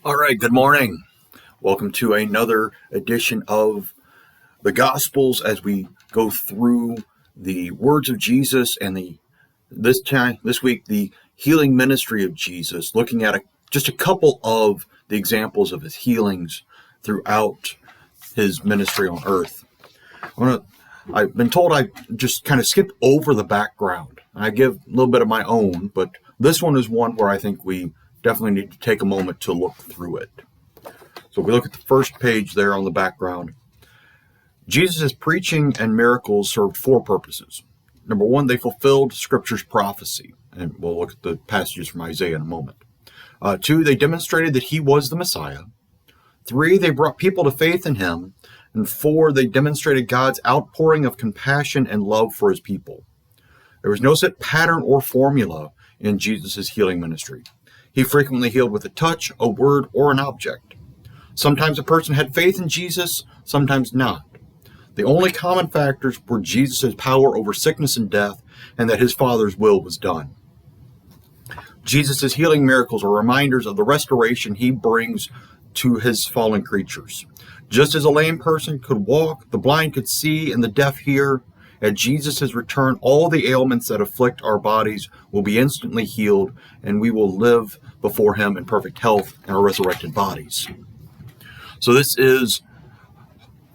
All right, good morning. Welcome to another edition of the Gospels as we go through the words of Jesus and this week the healing ministry of Jesus, looking at just a couple of the examples of his healings throughout his ministry on earth. I've been told I just kind of skip over the background. I give a little bit of my own, but this one is one where I think we definitely need to take a moment to look through it. So if we look at the first page there on the background, Jesus' preaching and miracles served four purposes. Number one, they fulfilled Scripture's prophecy, and we'll look at the passages from Isaiah in a moment. Two, they demonstrated that he was the Messiah. Three, they brought people to faith in him. And four, they demonstrated God's outpouring of compassion and love for his people. There was no set pattern or formula in Jesus' healing ministry. He frequently healed with a touch, a word, or an object. Sometimes a person had faith in Jesus, sometimes not. The only common factors were Jesus' power over sickness and death, and that his Father's will was done. Jesus' healing miracles are reminders of the restoration he brings to his fallen creatures. Just as a lame person could walk, the blind could see, and the deaf hear, at Jesus' return, all the ailments that afflict our bodies will be instantly healed, and we will live before him in perfect health in our resurrected bodies. So this is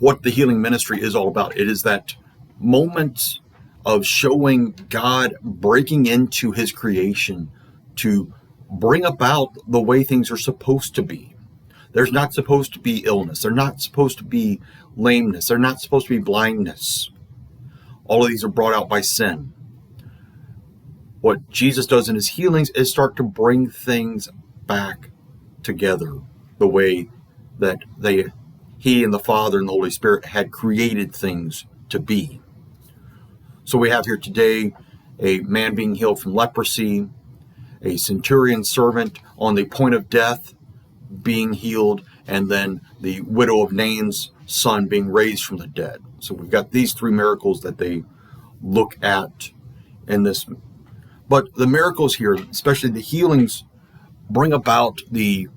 what the healing ministry is all about. It is that moment of showing God breaking into his creation to bring about the way things are supposed to be. There's not supposed to be illness. There's not supposed to be lameness. There's not supposed to be blindness. All of these are brought out by sin. What Jesus does in his healings is start to bring things back together the way that he and the Father and the Holy Spirit had created things to be. So we have here today a man being healed from leprosy, a centurion servant on the point of death being healed, and then the widow of Nain's son being raised from the dead. So we've got these three miracles that they look at in this. But the miracles here, especially the healings, bring about the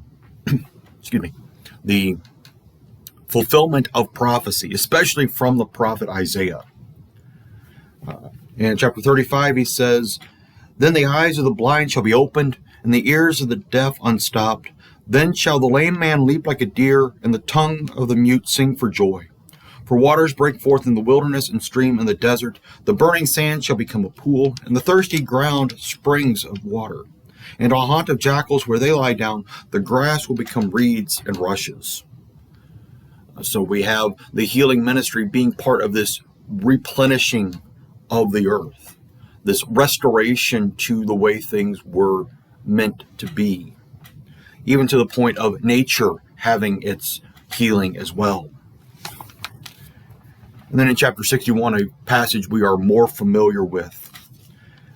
the fulfillment of prophecy, especially from the prophet Isaiah. In chapter 35, he says, "Then the eyes of the blind shall be opened, and the ears of the deaf unstopped. Then shall the lame man leap like a deer, and the tongue of the mute sing for joy. For waters break forth in the wilderness and stream in the desert. The burning sand shall become a pool, and the thirsty ground springs of water. And a haunt of jackals where they lie down, the grass will become reeds and rushes." So we have the healing ministry being part of this replenishing of the earth, this restoration to the way things were meant to be, even to the point of nature having its healing as well. And then in chapter 61, a passage we are more familiar with,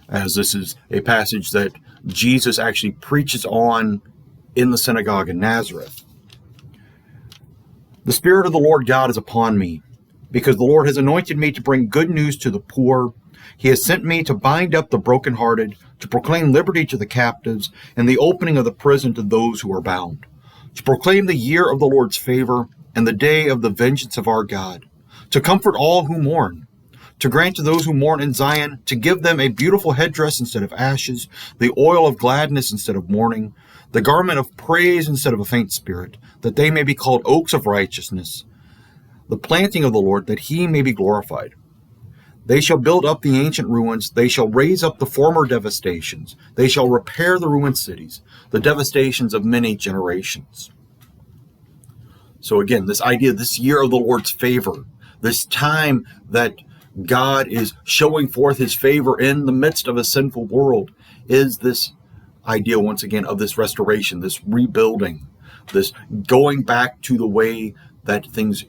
as this is a passage that Jesus actually preaches on in the synagogue in Nazareth. "The Spirit of the Lord God is upon me, because the Lord has anointed me to bring good news to the poor. He has sent me to bind up the brokenhearted, to proclaim liberty to the captives, and the opening of the prison to those who are bound, to proclaim the year of the Lord's favor and the day of the vengeance of our God, to comfort all who mourn, to grant to those who mourn in Zion, to give them a beautiful headdress instead of ashes, the oil of gladness instead of mourning, the garment of praise instead of a faint spirit, that they may be called oaks of righteousness, the planting of the Lord, that he may be glorified. They shall build up the ancient ruins. They shall raise up the former devastations. They shall repair the ruined cities, the devastations of many generations." So again, this idea, this year of the Lord's favor, this time that God is showing forth his favor in the midst of a sinful world, is this idea once again of this restoration, this rebuilding, this going back to the way that things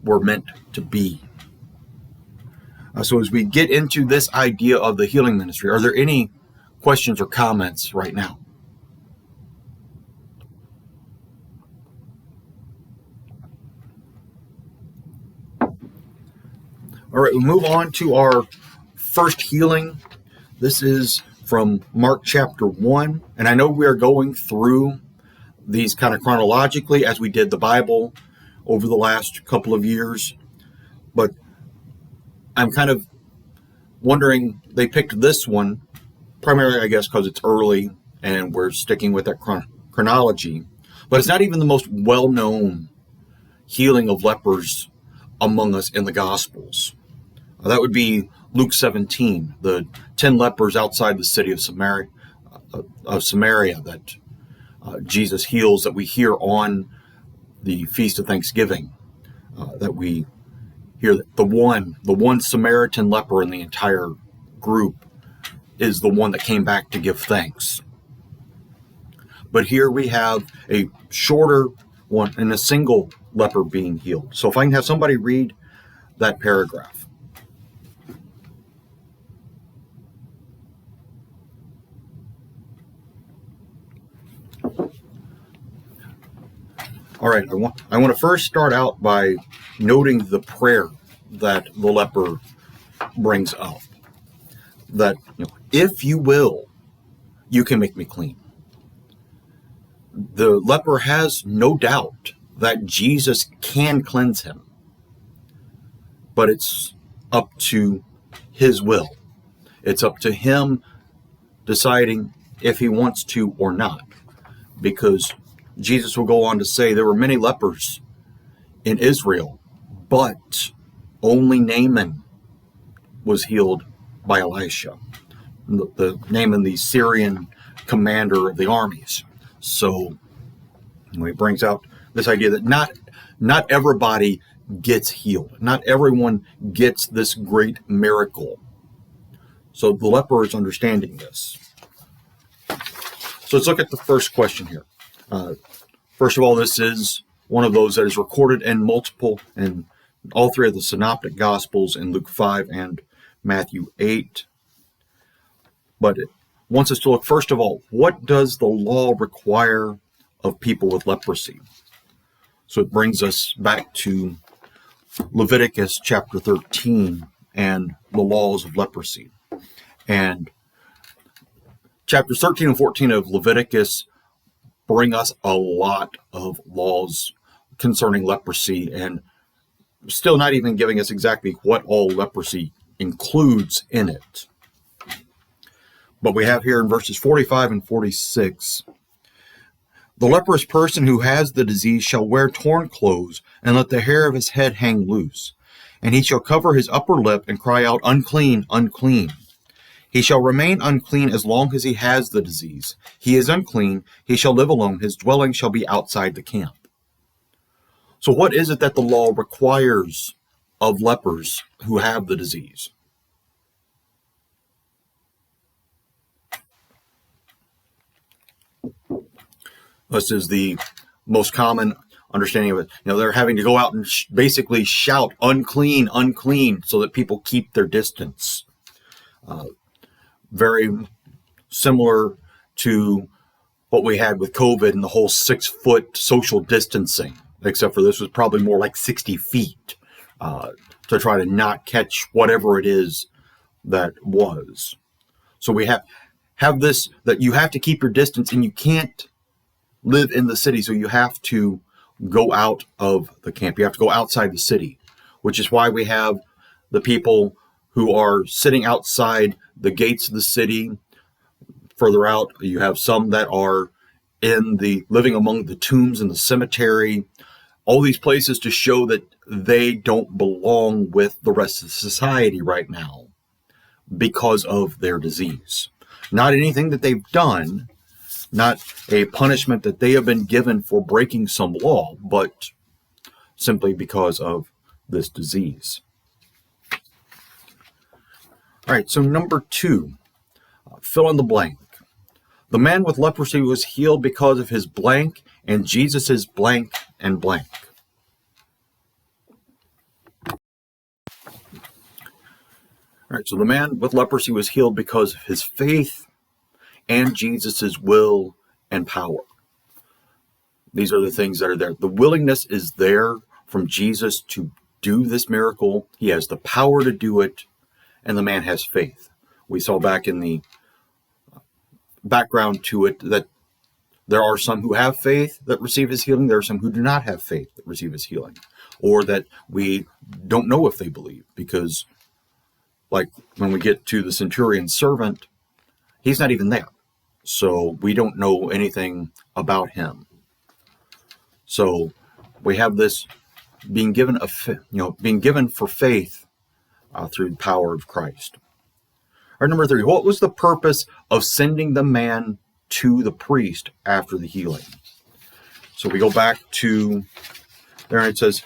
were meant to be. So as we get into this idea of the healing ministry, are there any questions or comments right now? All right, we'll move on to our first healing. This is from Mark chapter 1. And I know we are going through these kind of chronologically as we did the Bible over the last couple of years, but I'm kind of wondering, they picked this one primarily, I guess, because it's early and we're sticking with that chronology, but it's not even the most well-known healing of lepers among us in the Gospels. That would be Luke 17, the 10 lepers outside the city of Samaria that Jesus heals, that we hear on the Feast of Thanksgiving, that we hear that the one Samaritan leper in the entire group is the one that came back to give thanks. But here we have a shorter one and a single leper being healed. So if I can have somebody read that paragraph. All right, I want to first start out by noting the prayer that the leper brings up. That, if you will, you can make me clean. The leper has no doubt that Jesus can cleanse him, but it's up to his will. It's up to him deciding if he wants to or not, because Jesus will go on to say there were many lepers in Israel, but only Naaman was healed by Elisha, the Naaman, the Syrian commander of the armies. So he brings out this idea that not everybody gets healed. Not everyone gets this great miracle. So the leper is understanding this. So let's look at the first question here. First of all, this is one of those that is recorded in all three of the synoptic gospels in Luke 5 and Matthew 8. But it wants us to look, first of all, what does the law require of people with leprosy? So it brings us back to Leviticus chapter 13 and the laws of leprosy. And chapters 13 and 14 of Leviticus bring us a lot of laws concerning leprosy, and still not even giving us exactly what all leprosy includes in it. But we have here in verses 45 and 46, the leprous person who has the disease shall wear torn clothes and let the hair of his head hang loose. And he shall cover his upper lip and cry out, unclean, unclean. He shall remain unclean as long as he has the disease. He is unclean. He shall live alone. His dwelling shall be outside the camp. So what is it that the law requires of lepers who have the disease? This is the most common understanding of it. They're having to go out and basically shout, unclean, unclean, so that people keep their distance. Very similar to what we had with COVID and the whole 6-foot social distancing, except for this was probably more like 60 feet to try to not catch whatever it is that was. So we have this, that you have to keep your distance and you can't live in the city, so you have to go out of the camp. You have to go outside the city, which is why we have the people who are sitting outside the gates of the city. Further out, you have some that are living among the tombs in the cemetery, all these places to show that they don't belong with the rest of society right now because of their disease. Not anything that they've done, not a punishment that they have been given for breaking some law, but simply because of this disease. All right, so number 2, fill in the blank. The man with leprosy was healed because of his blank, and Jesus is blank and blank. All right, so the man with leprosy was healed because of his faith and Jesus's will and power. These are the things that are there. The willingness is there from Jesus to do this miracle. He has the power to do it, and the man has faith. We saw back in the background to it that There are some who have faith that receive his healing. There are some who do not have faith that receive his healing, or that we don't know if they believe, because like when we get to the centurion's servant, he's not even there. So we don't know anything about him. So we have this being given being given for faith through the power of Christ. All right, number 3, what was the purpose of sending the man to the priest after the healing? So we go back to there, and it says,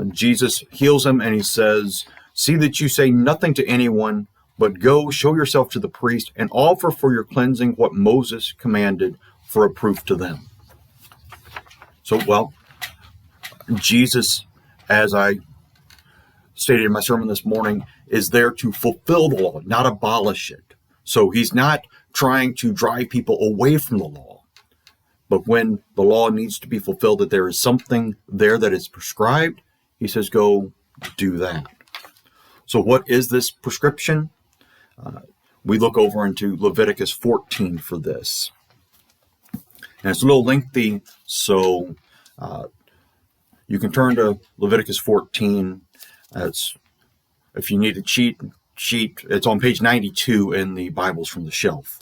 Jesus heals him, and he says, see that you say nothing to anyone, but go show yourself to the priest and offer for your cleansing what Moses commanded for a proof to them. So, well, Jesus, as I stated in my sermon this morning, is there to fulfill the law, not abolish it. So he's not trying to drive people away from the law. But when the law needs to be fulfilled, that there is something there that is prescribed, he says, go do that. So what is this prescription? We look over into Leviticus 14 for this. And it's a little lengthy, so you can turn to Leviticus 14. If you need a cheat sheet, it's on page 92 in the Bibles from the shelf.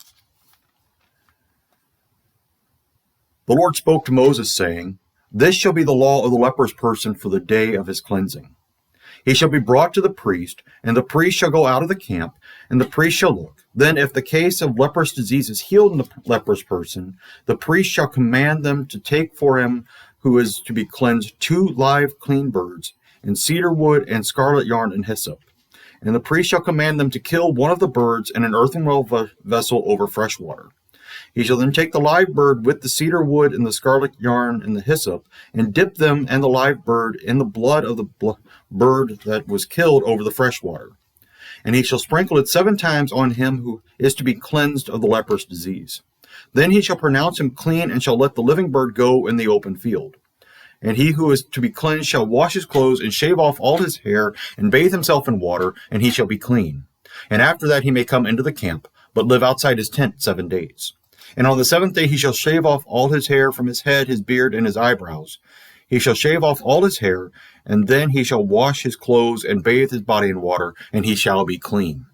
The Lord spoke to Moses, saying, this shall be the law of the leprous person for the day of his cleansing. He shall be brought to the priest, and the priest shall go out of the camp, and the priest shall look. Then if the case of leprous disease is healed in the leprous person, the priest shall command them to take for him who is to be cleansed 2 live clean birds, and cedar wood, and scarlet yarn, and hyssop. And the priest shall command them to kill one of the birds in an earthenware vessel over fresh water. He shall then take the live bird with the cedar wood and the scarlet yarn and the hyssop, and dip them and the live bird in the blood of the bird that was killed over the fresh water. And he shall sprinkle it 7 times on him who is to be cleansed of the leprous disease. Then he shall pronounce him clean, and shall let the living bird go in the open field. And he who is to be cleansed shall wash his clothes, and shave off all his hair, and bathe himself in water, and he shall be clean. And after that he may come into the camp, but live outside his tent 7 days. And on the 7th day he shall shave off all his hair from his head, his beard, and his eyebrows. He shall shave off all his hair, and then he shall wash his clothes, and bathe his body in water, and he shall be clean.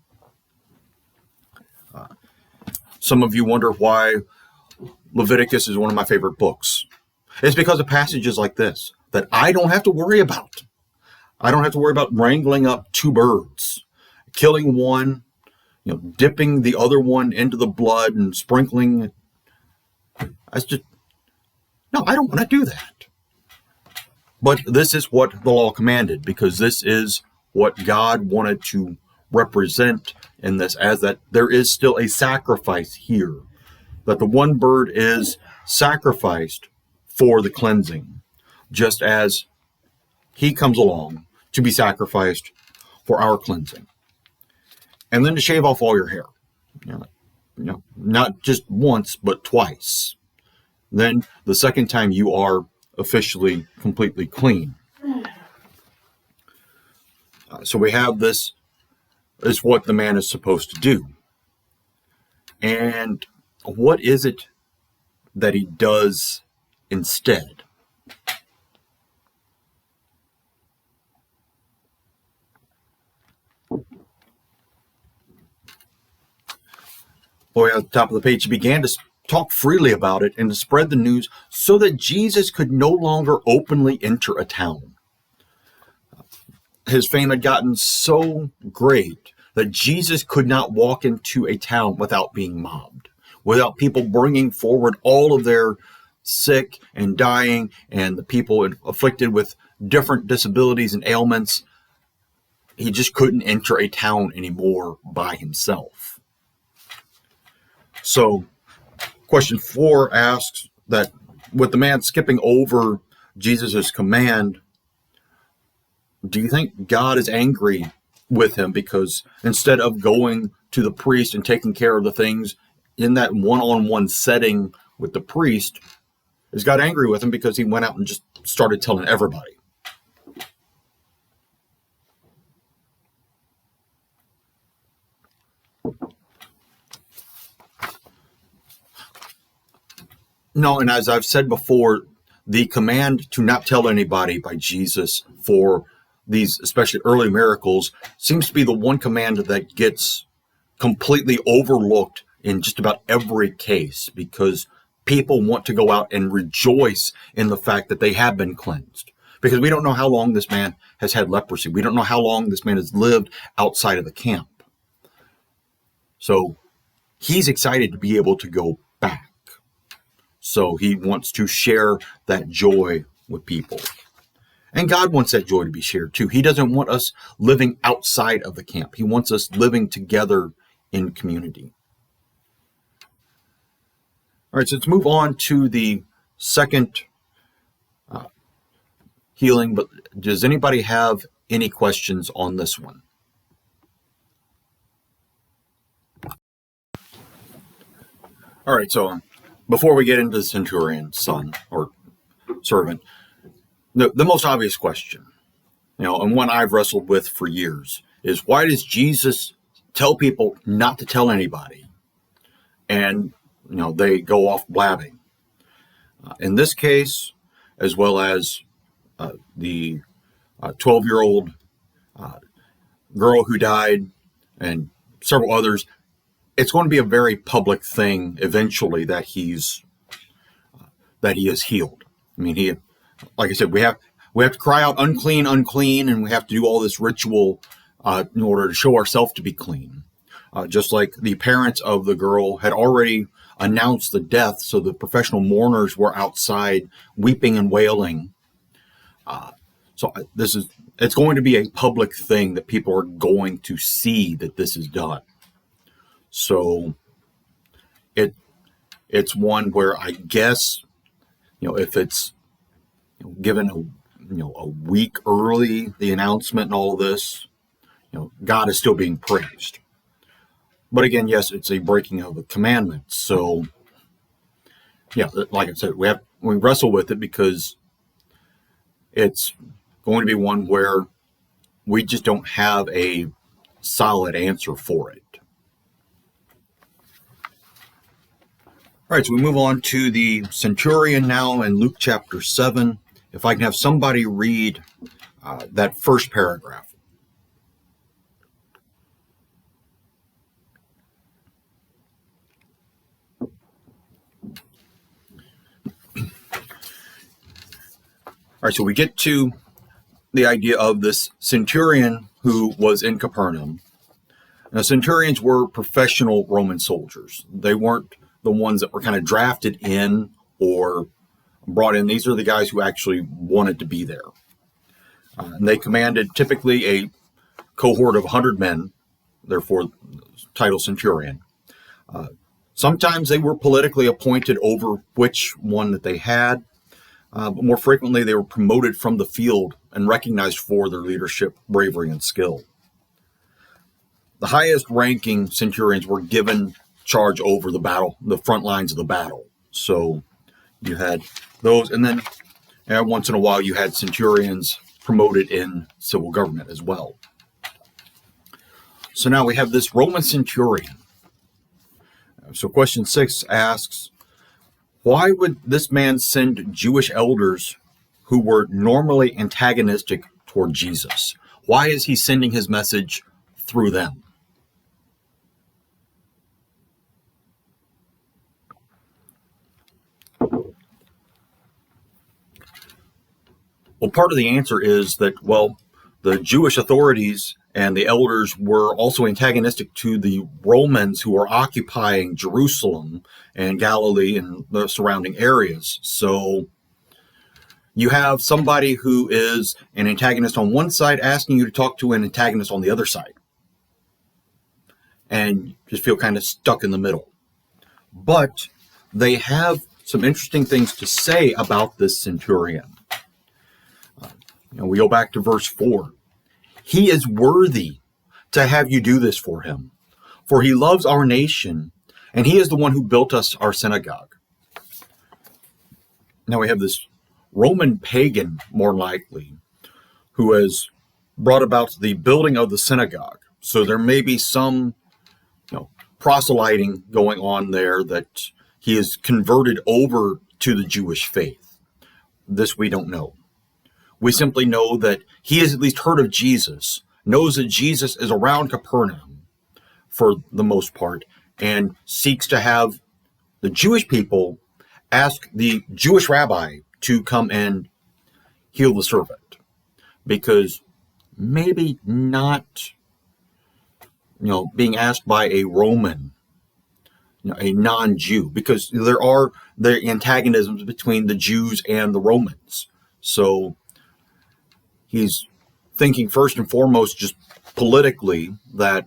Some of you wonder why Leviticus is one of my favorite books. It's because of passages like this that I don't have to worry about. I don't have to worry about wrangling up 2 birds, killing one, dipping the other one into the blood and sprinkling. I don't want to do that. But this is what the law commanded, because this is what God wanted to represent in this, as that there is still a sacrifice here, that the one bird is sacrificed for the cleansing, just as he comes along to be sacrificed for our cleansing. And then to shave off all your hair, not just once, but twice. Then the second time you are officially completely clean. So we have this is what the man is supposed to do. And what is it that he does instead? Boy, at the top of the page, he began to talk freely about it and to spread the news so that Jesus could no longer openly enter a town. His fame had gotten so great that Jesus could not walk into a town without being mobbed, without people bringing forward all of their sick and dying and the people afflicted with different disabilities and ailments. He just couldn't enter a town anymore by himself. So question 4 asks that with the man skipping over Jesus' command, do you think God is angry with him because instead of going to the priest and taking care of the things in that one-on-one setting with the priest, is God angry with him because he went out and just started telling everybody? No, and as I've said before, the command to not tell anybody by Jesus for these, especially early miracles, seems to be the one command that gets completely overlooked in just about every case, because people want to go out and rejoice in the fact that they have been cleansed. Because we don't know how long this man has had leprosy. We don't know how long this man has lived outside of the camp. So he's excited to be able to go back. So he wants to share that joy with people. And God wants that joy to be shared too. He doesn't want us living outside of the camp. He wants us living together in community. All right, so let's move on to the second healing. But does anybody have any questions on this one? All right, so before we get into the centurion's son or servant, the most obvious question, and one I've wrestled with for years, is why does Jesus tell people not to tell anybody? And, they go off blabbing. In this case, as well as the 12-year-old girl who died and several others, it's going to be a very public thing eventually that he is healed. I mean, like I said, we have to cry out unclean, unclean, and we have to do all this ritual in order to show ourselves to be clean. Just like the parents of the girl had already announced the death, so the professional mourners were outside weeping and wailing. So it's going to be a public thing that people are going to see that this is done. So it's one where I guess, if it's given a week early, the announcement and all this, God is still being praised. But again, yes, it's a breaking of a commandment. So yeah, like I said, we wrestle with it because it's going to be one where we just don't have a solid answer for it. All right, so we move on to the centurion now in Luke chapter 7. If I can have somebody read that first paragraph. All right, so we get to the idea of this centurion who was in Capernaum. Now, centurions were professional Roman soldiers. They weren't the ones that were kind of drafted in or brought in. These are the guys who actually wanted to be there. And they commanded typically a cohort of 100 men, therefore title centurion. Sometimes they were politically appointed over which one that they had, but more frequently they were promoted from the field and recognized for their leadership, bravery, and skill. The highest ranking centurions were given charge over the front lines of the battle. So you had those, and then once in a while you had centurions promoted in civil government as well. So now we have this Roman centurion. So question 6 asks, why would this man send Jewish elders who were normally antagonistic toward Jesus? Why is he sending his message through them? Well, part of the answer is that, the Jewish authorities and the elders were also antagonistic to the Romans who were occupying Jerusalem and Galilee and the surrounding areas. So you have somebody who is an antagonist on one side asking you to talk to an antagonist on the other side. And just feel kind of stuck in the middle. But they have some interesting things to say about this centurion. We go back to verse 4. He is worthy to have you do this for him, for he loves our nation, and he is the one who built us our synagogue. Now we have this Roman pagan, more likely, who has brought about the building of the synagogue. So there may be some proselyting going on there, that he is converted over to the Jewish faith. This we don't know. We simply know that he has at least heard of Jesus, knows that Jesus is around Capernaum for the most part, and seeks to have the Jewish people ask the Jewish rabbi to come and heal the servant. Because maybe not, being asked by a Roman, a non-Jew, because there are the antagonisms between the Jews and the Romans. So he's thinking first and foremost, just politically, that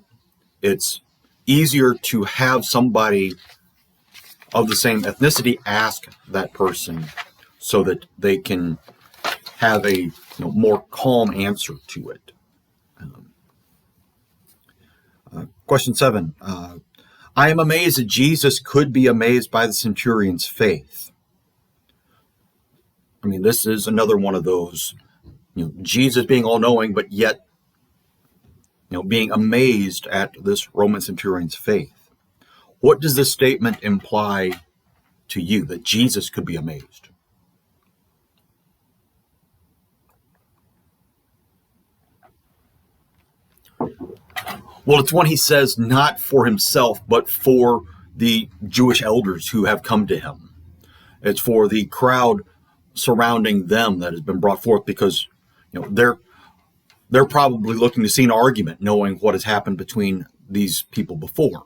it's easier to have somebody of the same ethnicity ask that person so that they can have a more calm answer to it. Question 7. I am amazed that Jesus could be amazed by the centurion's faith. I mean, this is another one of those, Jesus being all-knowing, but yet, being amazed at this Roman centurion's faith. What does this statement imply to you, that Jesus could be amazed? Well, it's when he says not for himself, but for the Jewish elders who have come to him. It's for the crowd surrounding them that has been brought forth, because they're probably looking to see an argument, knowing what has happened between these people before.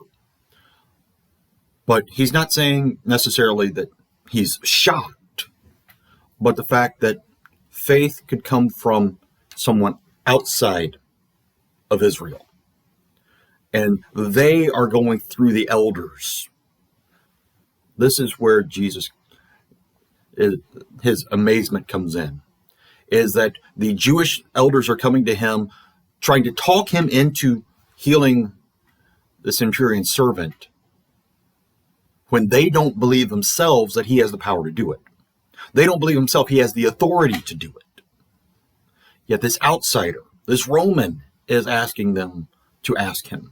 But he's not saying necessarily that he's shocked, but the fact that faith could come from someone outside of Israel. And they are going through the elders. This is where Jesus, his amazement comes in, is that the Jewish elders are coming to him, trying to talk him into healing the centurion's servant, when they don't believe themselves that he has the power to do it. They don't believe himself he has the authority to do it. Yet this outsider, this Roman, is asking them to ask him.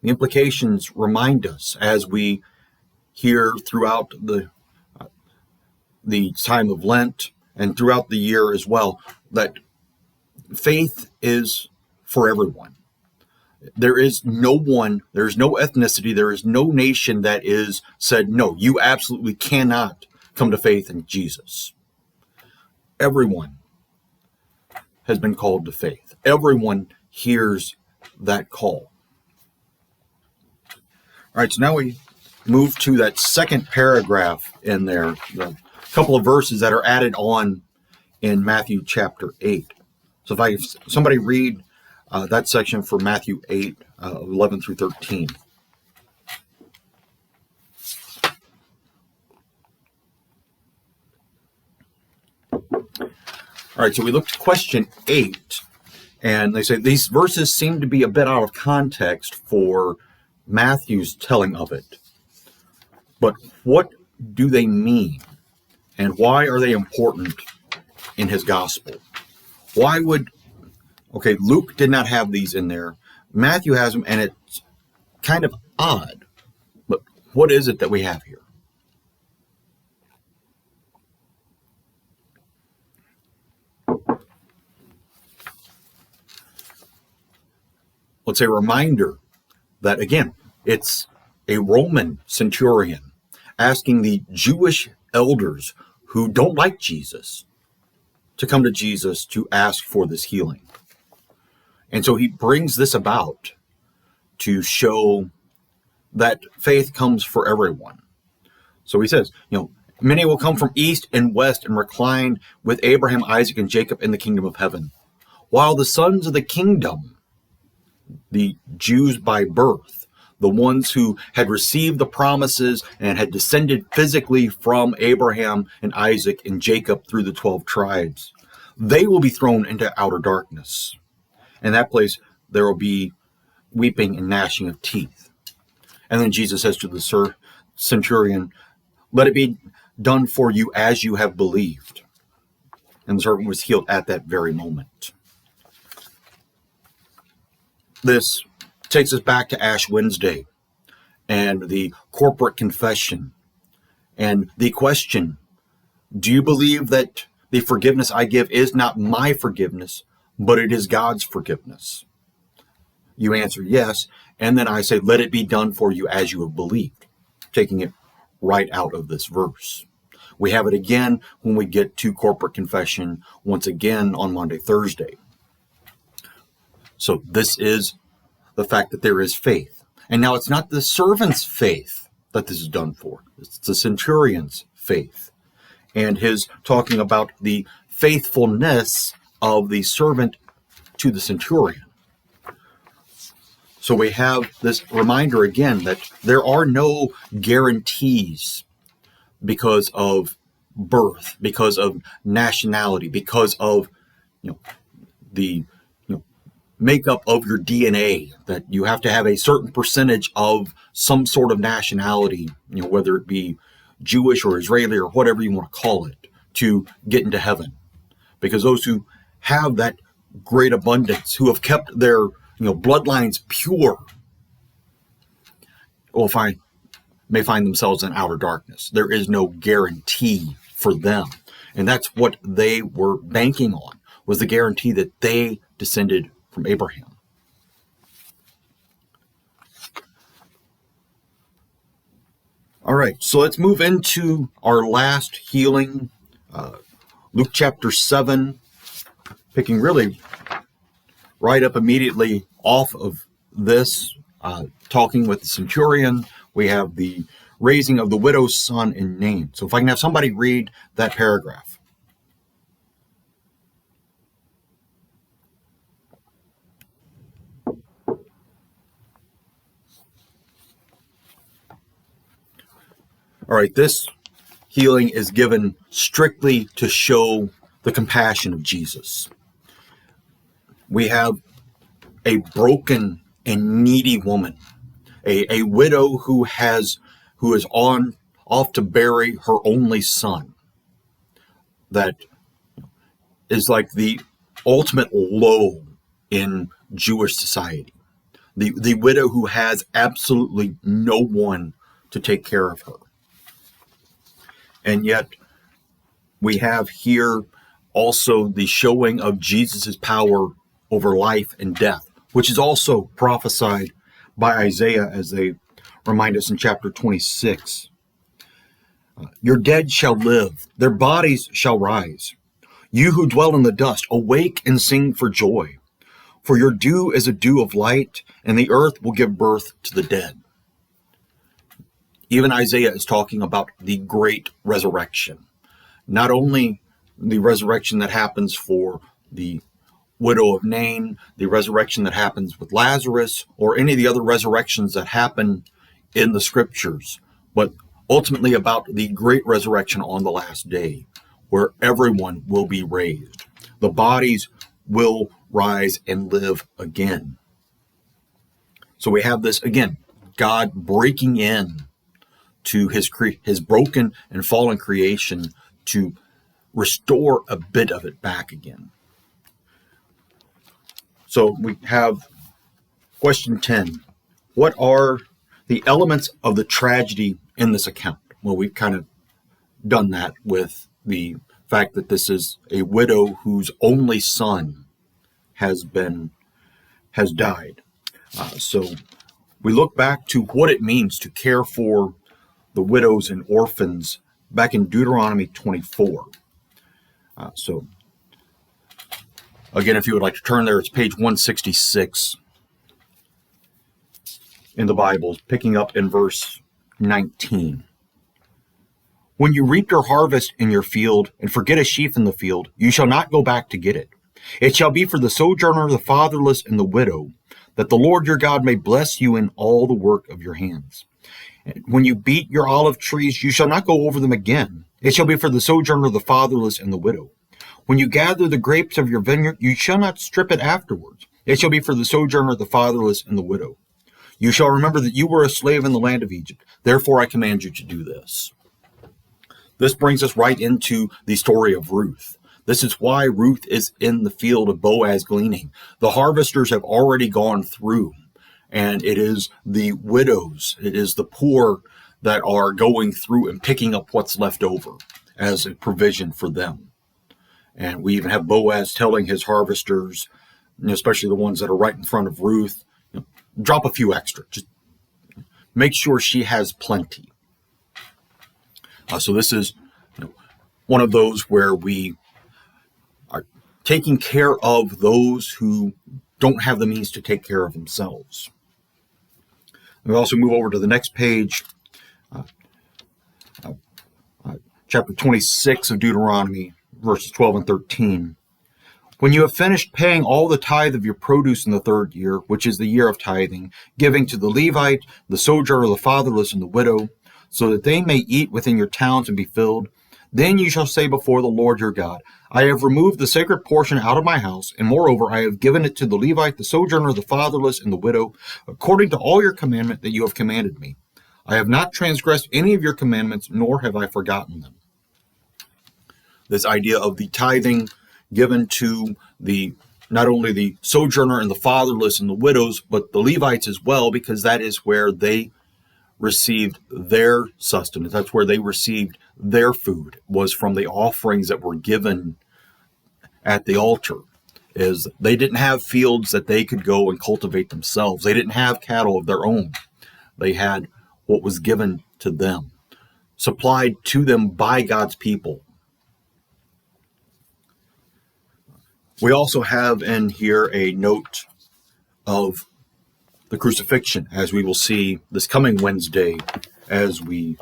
The implications remind us, as we hear throughout the time of Lent and throughout the year as well, that faith is for everyone. There is no one, there is no ethnicity, there is no nation that is said, no, you absolutely cannot come to faith in Jesus. Everyone has been called to faith. Everyone hears that call. All right, so now we move to that second paragraph in there, the couple of verses that are added on in Matthew chapter 8. So if somebody read that section for Matthew 8, 11 through 13. All right, so we looked at question 8, and they say these verses seem to be a bit out of context for Matthew's telling of it. But what do they mean? And why are they important in his gospel? Why would... Okay, Luke did not have these in there. Matthew has them, and it's kind of odd. But what is it that we have here? Well, it's a reminder that, again, it's a Roman centurion asking the Jewish elders who don't like Jesus to come to Jesus to ask for this healing. And so he brings this about to show that faith comes for everyone. So he says, many will come from east and west and recline with Abraham, Isaac, and Jacob in the kingdom of heaven, while the sons of the kingdom, the Jews by birth, the ones who had received the promises and had descended physically from Abraham and Isaac and Jacob through the 12 tribes, they will be thrown into outer darkness. In that place, there will be weeping and gnashing of teeth. And then Jesus says to the centurion, let it be done for you as you have believed. And the servant was healed at that very moment. This takes us back to Ash Wednesday and the corporate confession And the question, do you believe that the forgiveness I give is not my forgiveness, but it is God's forgiveness? You answer yes, and then I say, let it be done for you as you have believed, taking it right out of this verse. We have it again when we get to corporate confession once again on Monday, Thursday. So this is the fact that there is faith. And now it's not the servant's faith that this is done for. It's the centurion's faith. And his talking about the faithfulness of the servant to the centurion. So we have this reminder again that there are no guarantees because of birth, because of nationality, because of the makeup of your DNA, that you have to have a certain percentage of some sort of nationality, whether it be Jewish or Israeli or whatever you want to call it, to get into heaven. Because those who have that great abundance, who have kept their bloodlines pure, may find themselves in outer darkness. There is no guarantee for them. And that's what they were banking on, was the guarantee that they descended from Abraham. All right, so let's move into our last healing, Luke chapter 7, picking really right up immediately off of this, talking with the centurion. We have the raising of the widow's son in Nain. So if I can have somebody read that paragraph. All right, this healing is given strictly to show the compassion of Jesus. We have a broken and needy woman, a widow who is off to bury her only son. That is like the ultimate low in Jewish society. The widow who has absolutely no one to take care of her. And yet we have here also the showing of Jesus' power over life and death, which is also prophesied by Isaiah as they remind us in chapter 26. Your dead shall live, their bodies shall rise. You who dwell in the dust, awake and sing for joy. For your dew is a dew of light, and the earth will give birth to the dead. Even Isaiah is talking about the great resurrection. Not only the resurrection that happens for the widow of Nain, the resurrection that happens with Lazarus, or any of the other resurrections that happen in the scriptures, but ultimately about the great resurrection on the last day, where everyone will be raised. The bodies will rise and live again. So we have this, again, God breaking in to his broken and fallen creation to restore a bit of it back again. So we have question 10. What are the elements of the tragedy in this account? Well, we've kind of done that with the fact that this is a widow whose only son has died. So we look back to what it means to care for the widows and orphans back in Deuteronomy 24. So again, if you would like to turn there, it's page 166 in the Bible, picking up in verse 19. When you reap your harvest in your field and forget a sheaf in the field, you shall not go back to get it. It shall be for the sojourner, the fatherless, and the widow, that the Lord your God may bless you in all the work of your hands. When you beat your olive trees, you shall not go over them again. It shall be for the sojourner, the fatherless, and the widow. When you gather the grapes of your vineyard, you shall not strip it afterwards. It shall be for the sojourner, the fatherless, and the widow. You shall remember that you were a slave in the land of Egypt. Therefore I command you to do this. This brings us right into the story of Ruth. This is why Ruth is in the field of Boaz gleaning. The harvesters have already gone through, and it is the widows, it is the poor that are going through and picking up what's left over as a provision for them. And we even have Boaz telling his harvesters, especially the ones that are right in front of Ruth, drop a few extra. Just make sure she has plenty. So this is one of those where we are taking care of those who don't have the means to take care of themselves. We also move over to the next page, chapter 26 of Deuteronomy, verses 12 and 13. When you have finished paying all the tithe of your produce in the third year, which is the year of tithing, giving to the Levite, the sojourner, the fatherless, and the widow, so that they may eat within your towns and be filled, then you shall say before the Lord your God, I have removed the sacred portion out of my house, and moreover I have given it to the Levite, the sojourner, the fatherless, and the widow, according to all your commandment that you have commanded me. I have not transgressed any of your commandments, nor have I forgotten them. This idea of the tithing given to not only the sojourner and the fatherless and the widows, but the Levites as well, because that is where they received their sustenance. That's where they received their food, was from the offerings that were given at the altar. Is they didn't have fields that they could go and cultivate themselves. They didn't have cattle of their own. They had what was given to them, supplied to them by God's people. We also have in here a note of the crucifixion, as we will see this coming Wednesday, as we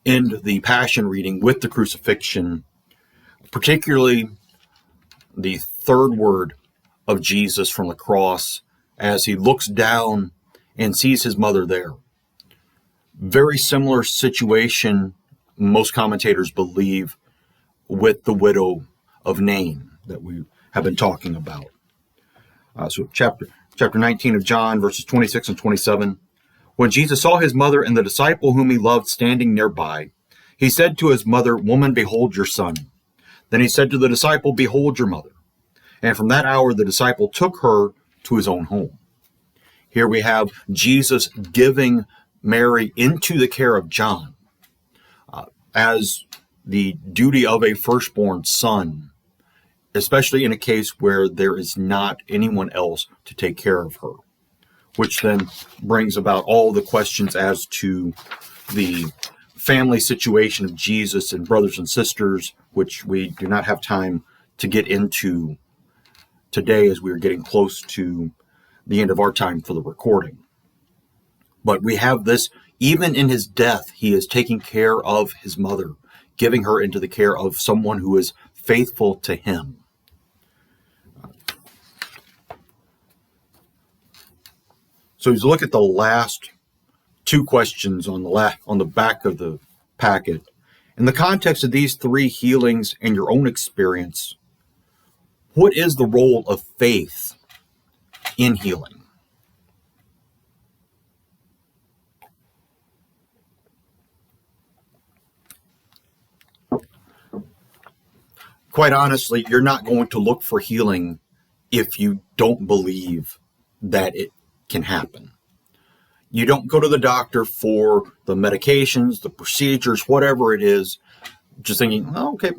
end the Passion reading with the crucifixion, particularly the third word of Jesus from the cross as he looks down and sees his mother there. Very similar situation, most commentators believe, with the widow of Nain that we have been talking about. So chapter 19 of John, verses 26 and 27. When Jesus saw his mother and the disciple whom he loved standing nearby, he said to his mother, Woman, behold your son. Then he said to the disciple, Behold your mother. And from that hour the disciple took her to his own home. Here we have Jesus giving Mary into the care of John as the duty of a firstborn son, especially in a case where there is not anyone else to take care of her, which then brings about all the questions as to the family situation of Jesus and brothers and sisters, which we do not have time to get into today as we are getting close to the end of our time for the recording. But we have this, even in his death, he is taking care of his mother, giving her into the care of someone who is faithful to him. So as you look at the last two questions on the back of the packet, in the context of these three healings and your own experience, what is the role of faith in healing? Quite honestly, you're not going to look for healing if you don't believe that it can happen. You don't go to the doctor for the medications, the procedures, whatever it is, just thinking, oh, okay,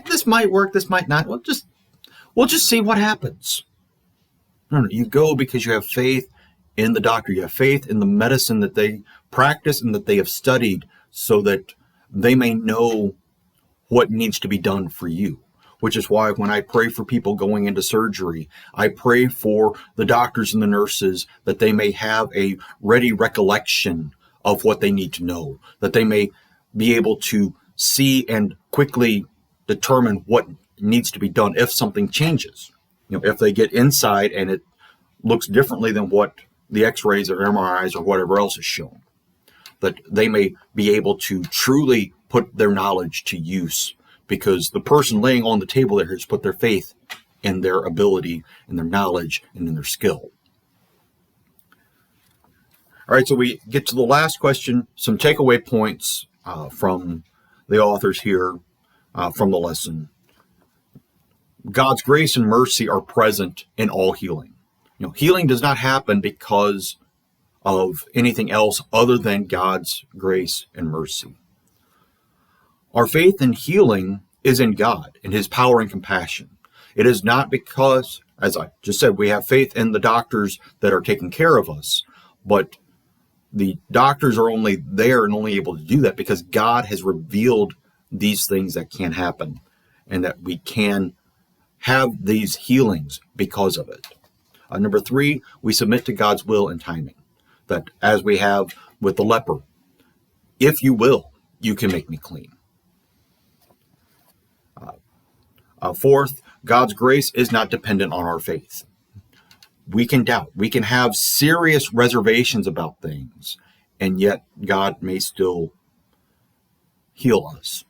this might work, this might not. We'll just see what happens. No, you go because you have faith in the doctor. You have faith in the medicine that they practice and that they have studied so that they may know what needs to be done for you. Which is why when I pray for people going into surgery, I pray for the doctors and the nurses that they may have a ready recollection of what they need to know, that they may be able to see and quickly determine what needs to be done if something changes. If they get inside and it looks differently than what the x-rays or MRIs or whatever else is shown, that they may be able to truly put their knowledge to use, because the person laying on the table there has put their faith in their ability, in their knowledge, and in their skill. All right, so we get to the last question, some takeaway points from the authors here from the lesson. God's grace and mercy are present in all healing. Healing does not happen because of anything else other than God's grace and mercy. Our faith in healing is in God and his power and compassion. It is not because, as I just said, we have faith in the doctors that are taking care of us, but the doctors are only there and only able to do that because God has revealed these things that can happen and that we can have these healings because of it. Number 3, we submit to God's will and timing. That as we have with the leper, if you will, you can make me clean. 4th, God's grace is not dependent on our faith. We can doubt. We can have serious reservations about things, and yet God may still heal us.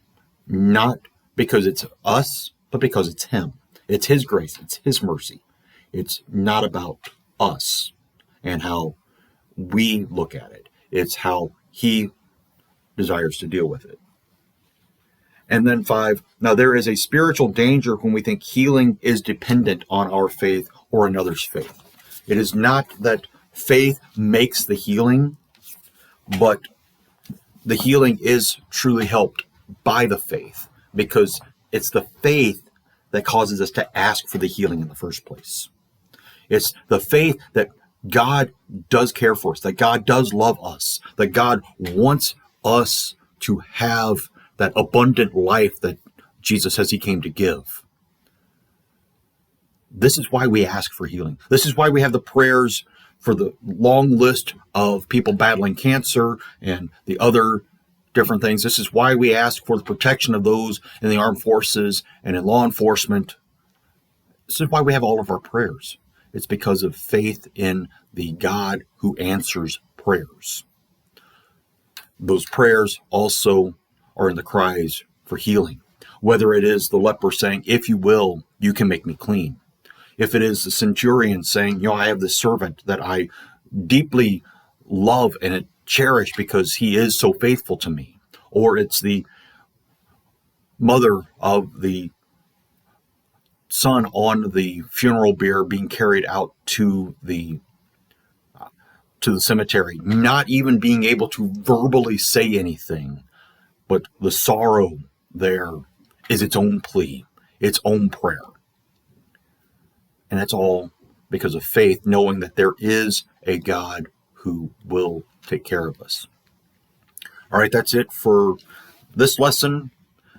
Not because it's us, but because it's him. It's his grace. It's his mercy. It's not about us and how we look at it. It's how he desires to deal with it. And then 5, now there is a spiritual danger when we think healing is dependent on our faith or another's faith. It is not that faith makes the healing, but the healing is truly helped by the faith, because it's the faith that causes us to ask for the healing in the first place. It's the faith that God does care for us, that God does love us, that God wants us to have that abundant life that Jesus says he came to give. This is why we ask for healing. This is why we have the prayers for the long list of people battling cancer and the other different things. This is why we ask for the protection of those in the armed forces and in law enforcement. This is why we have all of our prayers. It's because of faith in the God who answers prayers. Those prayers also are in the cries for healing. Whether it is the leper saying, if you will, you can make me clean. If it is the centurion saying, I have this servant that I deeply love and cherish because he is so faithful to me. Or it's the mother of the son on the funeral bier being carried out to the cemetery, not even being able to verbally say anything, but the sorrow there is its own plea, its own prayer. And that's all because of faith, knowing that there is a God who will take care of us. All right, that's it for this lesson.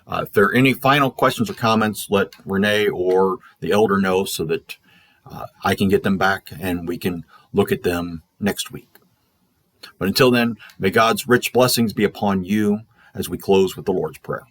If there are any final questions or comments, let Renee or the elder know so that I can get them back and we can look at them next week. But until then, may God's rich blessings be upon you as we close with the Lord's Prayer.